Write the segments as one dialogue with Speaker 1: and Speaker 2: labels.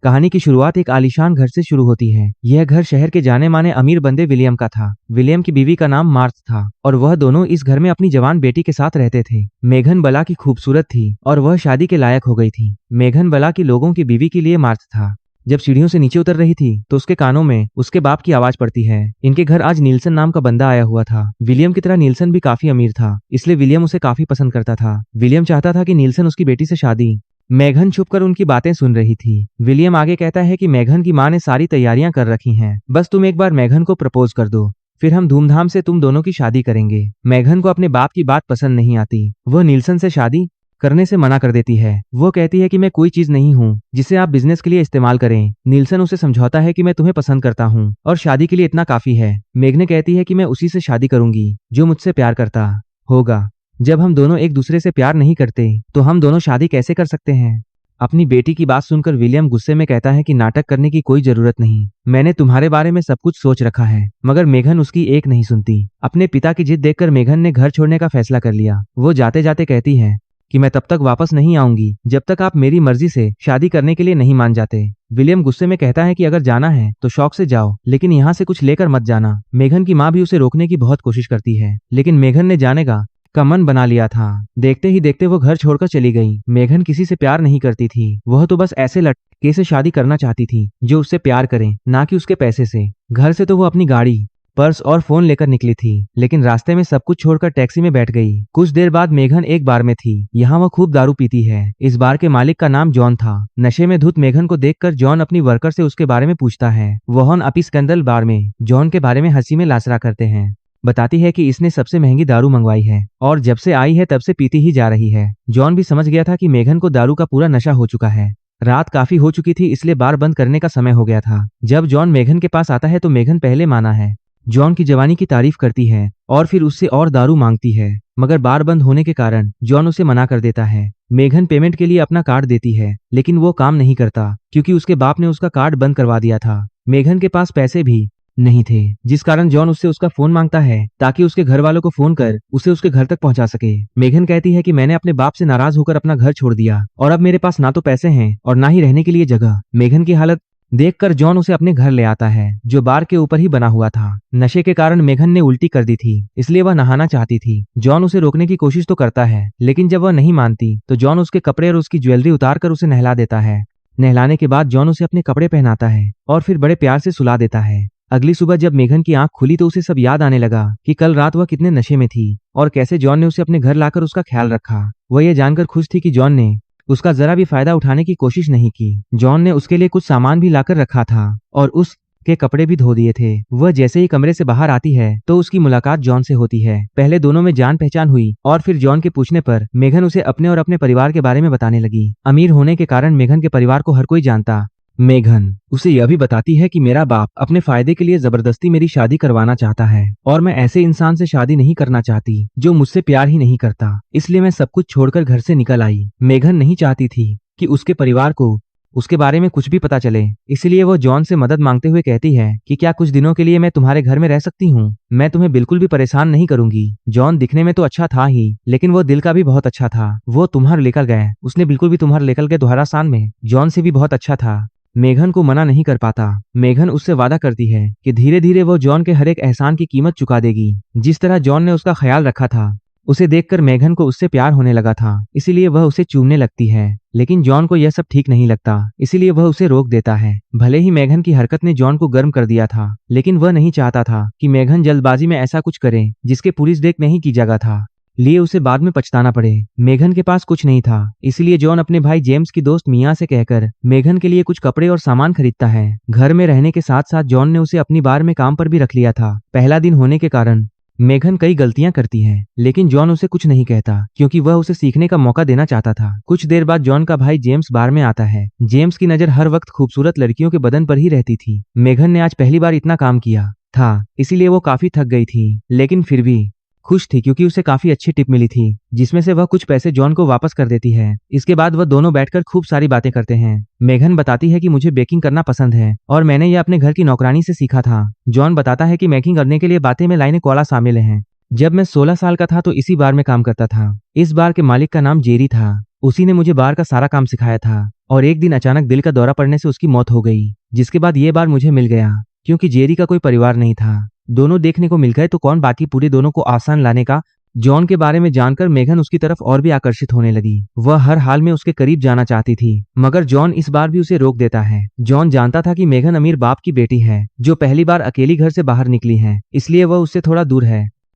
Speaker 1: कहानी की शुरुआत एक आलीशान घर से शुरू होती है। यह घर शहर के जाने माने अमीर बंदे विलियम का था। विलियम की बीवी का नाम मार्थ था और वह दोनों इस घर में अपनी जवान बेटी के साथ रहते थे। मेघन बला की खूबसूरत थी और वह शादी के लायक हो गई थी। मेघन बला की लोगों की बीवी के लिए मार्थ था। जब सीढ़ियों से नीचे उतर रही थी तो उसके कानों में उसके बाप की आवाज पड़ती है। इनके घर आज नीलसन नाम का बंदा आया हुआ था। विलियम की तरह नीलसन भी काफी अमीर था, इसलिए विलियम उसे काफी पसंद करता था। विलियम चाहता था कि नीलसन उसकी बेटी से शादी। मेघन छुपकर उनकी बातें सुन रही थी। विलियम आगे कहता है कि मेघन की माँ ने सारी तैयारियां कर रखी हैं, बस तुम एक बार मेघन को प्रपोज कर दो, फिर हम धूमधाम से तुम दोनों की शादी करेंगे। मेघन को अपने बाप की बात पसंद नहीं आती। वह नीलसन से शादी करने से मना कर देती है। वो कहती है कि मैं कोई चीज नहीं हूँ जिसे आप बिजनेस के लिए इस्तेमाल करें। नीलसन उसे समझाता है कि मैं तुम्हें पसंद करता हूँ और शादी के लिए इतना काफी है। मेघन कहती है कि मैं उसी से शादी करूंगी जो मुझसे प्यार करता होगा। जब हम दोनों एक दूसरे से प्यार नहीं करते तो हम दोनों शादी कैसे कर सकते हैं। अपनी बेटी की बात सुनकर विलियम गुस्से में कहता है कि नाटक करने की कोई जरूरत नहीं, मैंने तुम्हारे बारे में सब कुछ सोच रखा है। मगर मेघन उसकी एक नहीं सुनती। अपने पिता की जिद देखकर मेघन ने घर छोड़ने का फैसला कर लिया। वो जाते जाते कहती है कि मैं तब तक वापस नहीं आऊंगी जब तक आप मेरी मर्जी से शादी करने के लिए नहीं मान जाते। विलियम गुस्से में कहता है कि अगर जाना है तो शौक से जाओ, लेकिन यहाँ से कुछ लेकर मत जाना। मेघन की माँ भी उसे रोकने की बहुत कोशिश करती है, लेकिन मेघन ने जाने का मन बना लिया था। देखते ही देखते वो घर छोड़कर चली गई। मेघन किसी से प्यार नहीं करती थी, वह तो बस ऐसे लड़के से शादी करना चाहती थी जो उससे प्यार करे, ना कि उसके पैसे से। घर से तो वो अपनी गाड़ी, पर्स और फोन लेकर निकली थी, लेकिन रास्ते में सब कुछ छोड़कर टैक्सी में बैठ गई। कुछ देर बाद मेघन एक बार में थी। यहाँ वह खूब दारू पीती है। इस बार के मालिक का नाम जॉन था। नशे में धुत मेघन को देखकर जॉन अपनी वर्कर से उसके बारे में पूछता है। वह अपी स्कैंडल बार में जॉन के बारे में हंसी में लासरा करते हैं। बताती है कि इसने सबसे महंगी दारू मंगवाई है और जब से आई है तब से पीती ही जा रही है। जॉन भी समझ गया था कि मेघन को दारू का पूरा नशा हो चुका है। रात काफी हो चुकी थी, इसलिए बार बंद करने का समय हो गया था। जब जॉन मेघन के पास आता है तो मेघन पहले माना है। जॉन की जवानी की तारीफ करती है और फिर उससे और दारू मांगती है, मगर बार बंद होने के कारण जॉन उसे मना कर देता है। मेघन पेमेंट के लिए अपना कार्ड देती है, लेकिन वो काम नहीं करता क्योंकि उसके बाप ने उसका कार्ड बंद करवा दिया था। मेघन के पास पैसे भी नहीं थे, जिस कारण जॉन उससे उसका फोन मांगता है ताकि उसके घर वालों को फोन कर उसे उसके घर तक पहुंचा सके। मेघन कहती है कि मैंने अपने बाप से नाराज होकर अपना घर छोड़ दिया और अब मेरे पास ना तो पैसे हैं और ना ही रहने के लिए जगह। मेघन की हालत देखकर जॉन उसे अपने घर ले आता है, जो बार के ऊपर ही बना हुआ था। नशे के कारण मेघन ने उल्टी कर दी थी, इसलिए वह नहाना चाहती थी। जॉन उसे रोकने की कोशिश तो करता है, लेकिन जब वह नहीं मानती तो जॉन उसके कपड़े और उसकी ज्वेलरी उतार कर उसे नहला देता है। नहलाने के बाद जॉन उसे अपने कपड़े पहनाता है और फिर बड़े प्यार से सुला देता है। अगली सुबह जब मेघन की आंख खुली तो उसे सब याद आने लगा कि कल रात वह कितने नशे में थी और कैसे जॉन ने उसे अपने घर लाकर उसका ख्याल रखा। वह यह जानकर खुश थी कि जॉन ने उसका जरा भी फायदा उठाने की कोशिश नहीं की। जॉन ने उसके लिए कुछ सामान भी लाकर रखा था और उसके कपड़े भी धो दिए थे। वह जैसे ही कमरे से बाहर आती है तो उसकी मुलाकात जॉन से होती है। पहले दोनों में जान पहचान हुई और फिर जॉन के पूछने पर मेघन उसे अपने और अपने परिवार के बारे में बताने लगी। अमीर होने के कारण मेघन के परिवार को हर कोई जानता। मेघन उसे यह भी बताती है कि मेरा बाप अपने फायदे के लिए जबरदस्ती मेरी शादी करवाना चाहता है और मैं ऐसे इंसान से शादी नहीं करना चाहती जो मुझसे प्यार ही नहीं करता, इसलिए मैं सब कुछ छोड़कर घर से निकल आई। मेघन नहीं चाहती थी कि उसके परिवार को उसके बारे में कुछ भी पता चले, इसलिए वो जॉन से मदद मांगते हुए कहती है कि क्या कुछ दिनों के लिए मैं तुम्हारे घर में रह सकती हूँ, मैं तुम्हें बिल्कुल भी परेशान नहीं करूंगी। जॉन दिखने में तो अच्छा था ही, लेकिन वो दिल का भी बहुत अच्छा था। वो तुम्हारे लेकर गए, उसने बिल्कुल भी तुम्हारे लेकर गए दोहरा सान में जॉन से भी बहुत अच्छा था। मेघन को मना नहीं कर पाता। मेघन उससे वादा करती है कि धीरे धीरे वो जॉन के हर एक एहसान की कीमत चुका देगी। जिस तरह जॉन ने उसका ख्याल रखा था उसे देखकर मेघन को उससे प्यार होने लगा था, इसीलिए वह उसे चूमने लगती है। लेकिन जॉन को यह सब ठीक नहीं लगता, इसीलिए वह उसे रोक देता है। भले ही मेघन की हरकत ने जॉन को गर्म कर दिया था, लेकिन वह नहीं चाहता था कि मेघन जल्दबाजी में ऐसा कुछ करे जिसके पुलिस देख नहीं की जगह था, लिए उसे बाद में पछताना पड़े। मेघन के पास कुछ नहीं था, इसलिए जॉन अपने भाई जेम्स की दोस्त मिया से कहकर मेघन के लिए कुछ कपड़े और सामान खरीदता है। घर में रहने के साथ साथ जॉन ने उसे अपनी बार में काम पर भी रख लिया था। पहला दिन होने के कारण मेघन कई गलतियां करती है, लेकिन जॉन उसे कुछ नहीं कहता क्योंकि वह उसे सीखने का मौका देना चाहता था। कुछ देर बाद जॉन का भाई जेम्स बार में आता है। जेम्स की नजर हर वक्त खूबसूरत लड़कियों के बदन पर ही रहती थी। मेघन ने आज पहली बार इतना काम किया था, इसीलिए वो काफी थक गई थी, लेकिन फिर भी खुश थी क्योंकि उसे काफी अच्छी टिप मिली थी, जिसमें से वह कुछ पैसे जॉन को वापस कर देती है। इसके बाद वह दोनों बैठकर खूब सारी बातें करते हैं। मेघन बताती है कि मुझे बेकिंग करना पसंद है और मैंने यह अपने घर की नौकरानी से सीखा था। जॉन बताता है कि बेकिंग करने के लिए बातें में लाइनें कोला शामिल हैं। जब मैं 16 साल का था तो इसी बार में काम करता था। इस बार के मालिक का नाम जेरी था। उसी ने मुझे बार का सारा काम सिखाया था और एक दिन अचानक दिल का दौरा पड़ने से उसकी मौत हो गई, जिसके बाद ये बार मुझे मिल गया। क्योंकि जेरी का कोई परिवार नहीं था, दोनों देखने को मिल गए तो कौन बाकी पूरे दोनों को आसान लाने का। जॉन के बारे में जानकर मेघन उसकी तरफ और भी आकर्षित होने लगी। वह हर हाल में उसके करीब जाना चाहती थी, मगर जॉन इस बार भी उसे रोक देता है। जॉन जानता था कि मेघन अमीर बाप की बेटी है जो पहली बार अकेली घर से बाहर निकली है, इसलिए वह उससे थोड़ा दूर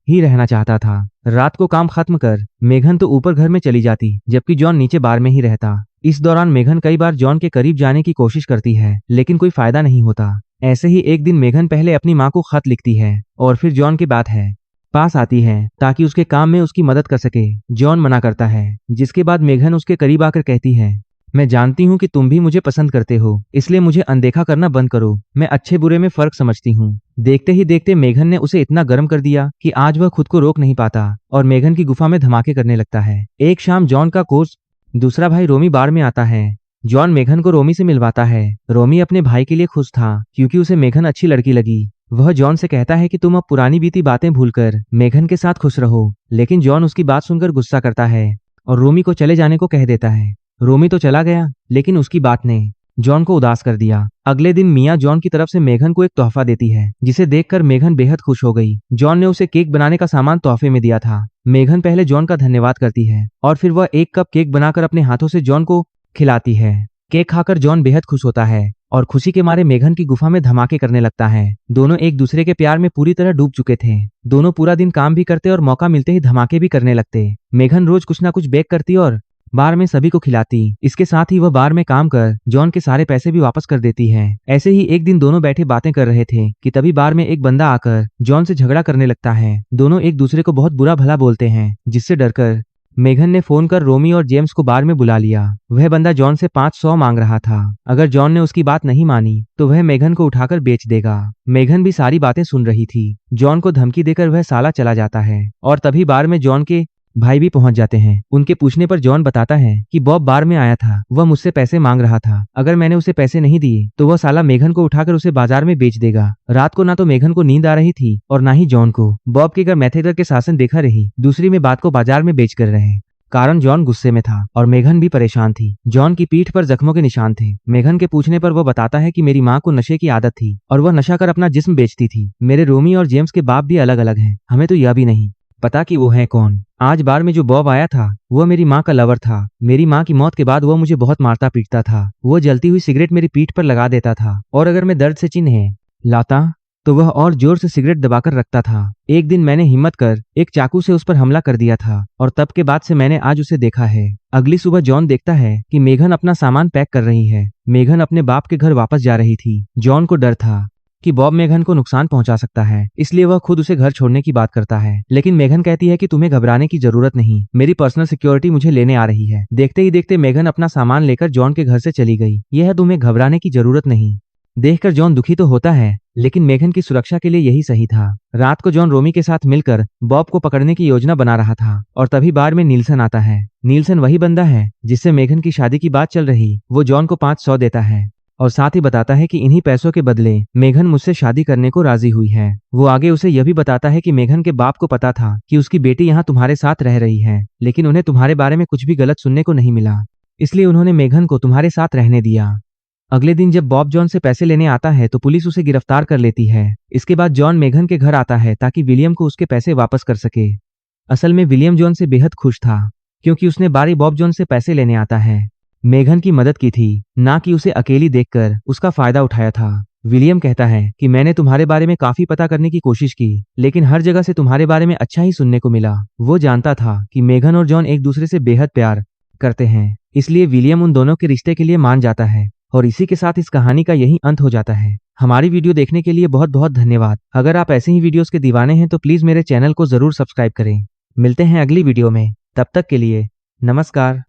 Speaker 1: ही रहना चाहता था। रात को काम खत्म कर मेघन तो ऊपर घर में चली जाती, जबकि जॉन नीचे बार में ही रहता। इस दौरान मेघन कई बार जॉन के करीब जाने की कोशिश करती है, लेकिन कोई फायदा नहीं होता। ऐसे ही एक दिन मेघन पहले अपनी माँ को खत लिखती है और फिर जॉन के पास आती है ताकि उसके काम में उसकी मदद कर सके। जॉन मना करता है, जिसके बाद मेघन उसके करीब आकर कहती है, मैं जानती हूँ कि तुम भी मुझे पसंद करते हो, इसलिए मुझे अनदेखा करना बंद करो। मैं अच्छे बुरे में फर्क समझती हूँ। देखते ही देखते मेघन ने उसे इतना गर्म कर दिया कि आज वह खुद को रोक नहीं पाता और मेघन की गुफा में धमाके करने लगता है। एक शाम जॉन का कोच दूसरा भाई रोमी बार में आता है। जॉन मेघन को रोमी से मिलवाता है। रोमी अपने भाई के लिए खुश था क्योंकि उसे मेघन अच्छी लड़की लगी। वह जॉन से कहता है कि तुम अब पुरानी बीती बातें भूलकर मेघन के साथ खुश रहो, लेकिन जॉन उसकी बात सुनकर गुस्सा करता है और रोमी को चले जाने को कह देता है। रोमी तो चला गया, लेकिन उसकी बात ने जॉन को उदास कर दिया। अगले दिन मिया जॉन की तरफ से मेघन को एक तोहफा देती है, जिसे देखकर मेघन बेहद खुश हो गई। जॉन ने उसे केक बनाने का सामान तोहफे में दिया था। मेघन पहले जॉन का धन्यवाद करती है और फिर वह एक कप केक बनाकर अपने हाथों से जॉन को खिलाती है। केक खाकर जॉन बेहद खुश होता है और खुशी के मारे मेघन की गुफा में धमाके करने लगता है। दोनों एक दूसरे के प्यार में पूरी तरह डूब चुके थे। दोनों पूरा दिन काम भी करते और मौका मिलते ही धमाके भी करने लगते। मेघन रोज कुछ ना कुछ बेक करती और बार में सभी को खिलाती। इसके साथ ही वह बार में काम कर जॉन के सारे पैसे भी वापस कर देती है। ऐसे ही एक दिन दोनों बैठे बातें कर रहे थे कि तभी बार में एक बंदा आकर जॉन से झगड़ा करने लगता है। दोनों एक दूसरे को बहुत बुरा भला बोलते हैं, जिससे डरकर मेघन ने फोन कर रोमी और जेम्स को बार में बुला लिया। वह बंदा जॉन से 500 मांग रहा था। अगर जॉन ने उसकी बात नहीं मानी तो वह मेघन को उठाकर बेच देगा। मेघन भी सारी बातें सुन रही थी। जॉन को धमकी देकर वह साला चला जाता है और तभी बार में जॉन के भाई भी पहुंच जाते हैं। उनके पूछने पर जॉन बताता है कि बॉब बार में आया था, वह मुझसे पैसे मांग रहा था। अगर मैंने उसे पैसे नहीं दिए तो वह साला मेघन को उठाकर उसे बाजार में बेच देगा। रात को ना तो मेघन को नींद आ रही थी और ना ही जॉन को। बॉब के घर मैथेटर के शासन देखा रही, दूसरी में बात को बाजार में बेच कर रहे। कारण जॉन गुस्से में था और मेघन भी परेशान थी। जॉन की पीठ पर जख्मों के निशान थे। मेघन के पूछने पर वह बताता है कि मेरी माँ को नशे की आदत थी और वह नशा कर अपना जिस्म बेचती थी। मेरे रोमी और जेम्स के बाप भी अलग अलग हैं। हमें तो यह भी नहीं पता कि वो है कौन। आज बार में जो बॉब आया था वह मेरी माँ का लवर था। मेरी माँ की मौत के बाद वह मुझे बहुत मारता पीटता था। वह जलती हुई सिगरेट मेरी पीठ पर लगा देता था और अगर मैं दर्द से चिन्ह लाता तो वह और जोर से सिगरेट दबाकर रखता था। एक दिन मैंने हिम्मत कर एक चाकू से उस पर हमला कर दिया था और तब के बाद से मैंने आज उसे देखा है। अगली सुबह जॉन देखता है कि मेघन अपना सामान पैक कर रही है। मेघन अपने बाप के घर वापस जा रही थी। जॉन को डर था कि बॉब मेघन को नुकसान पहुंचा सकता है, इसलिए वह खुद उसे घर छोड़ने की बात करता है। लेकिन मेघन कहती है कि तुम्हें घबराने की जरूरत नहीं, मेरी पर्सनल सिक्योरिटी मुझे लेने आ रही है। देखते ही देखते मेघन अपना सामान लेकर जॉन के घर से चली गई। यह तुम्हें घबराने की जरूरत नहीं देखकर जॉन दुखी तो होता है, लेकिन मेघन की सुरक्षा के लिए यही सही था। रात को जॉन रोमी के साथ मिलकर बॉब को पकड़ने की योजना बना रहा था और तभी बार में नीलसन आता है। नीलसन वही बंदा है जिससे मेघन की शादी की बात चल रही। वो जॉन को 500 देता है और साथ ही बताता है कि इन्हीं पैसों के बदले मेघन मुझसे शादी करने को राजी हुई है। वो आगे उसे यह भी बताता है कि मेघन के बाप को पता था कि उसकी बेटी यहाँ तुम्हारे साथ रह रही है, लेकिन उन्हें तुम्हारे बारे में कुछ भी गलत सुनने को नहीं मिला, इसलिए उन्होंने मेघन को तुम्हारे साथ रहने दिया। अगले दिन जब बॉब जॉन से पैसे लेने आता है तो पुलिस उसे गिरफ्तार कर लेती है। इसके बाद जॉन मेघन के घर आता है ताकि विलियम को उसके पैसे वापस कर सके। असल में विलियम जॉन से बेहद खुश था क्योंकि उसने बारी बॉब जॉन से पैसे लेने आता है मेघन की मदद की थी, ना कि उसे अकेली देखकर उसका फायदा उठाया था। विलियम कहता है कि मैंने तुम्हारे बारे में काफी पता करने की कोशिश की, लेकिन हर जगह से तुम्हारे बारे में अच्छा ही सुनने को मिला। वो जानता था कि मेघन और जॉन एक दूसरे से बेहद प्यार करते हैं, इसलिए विलियम उन दोनों के रिश्ते के लिए मान जाता है। और इसी के साथ इस कहानी का यही अंत हो जाता है। हमारी वीडियो देखने के लिए बहुत बहुत धन्यवाद। अगर आप ऐसे ही वीडियोस के दीवाने हैं तो प्लीज मेरे चैनल को जरूर सब्सक्राइब करें। मिलते हैं अगली वीडियो में, तब तक के लिए नमस्कार।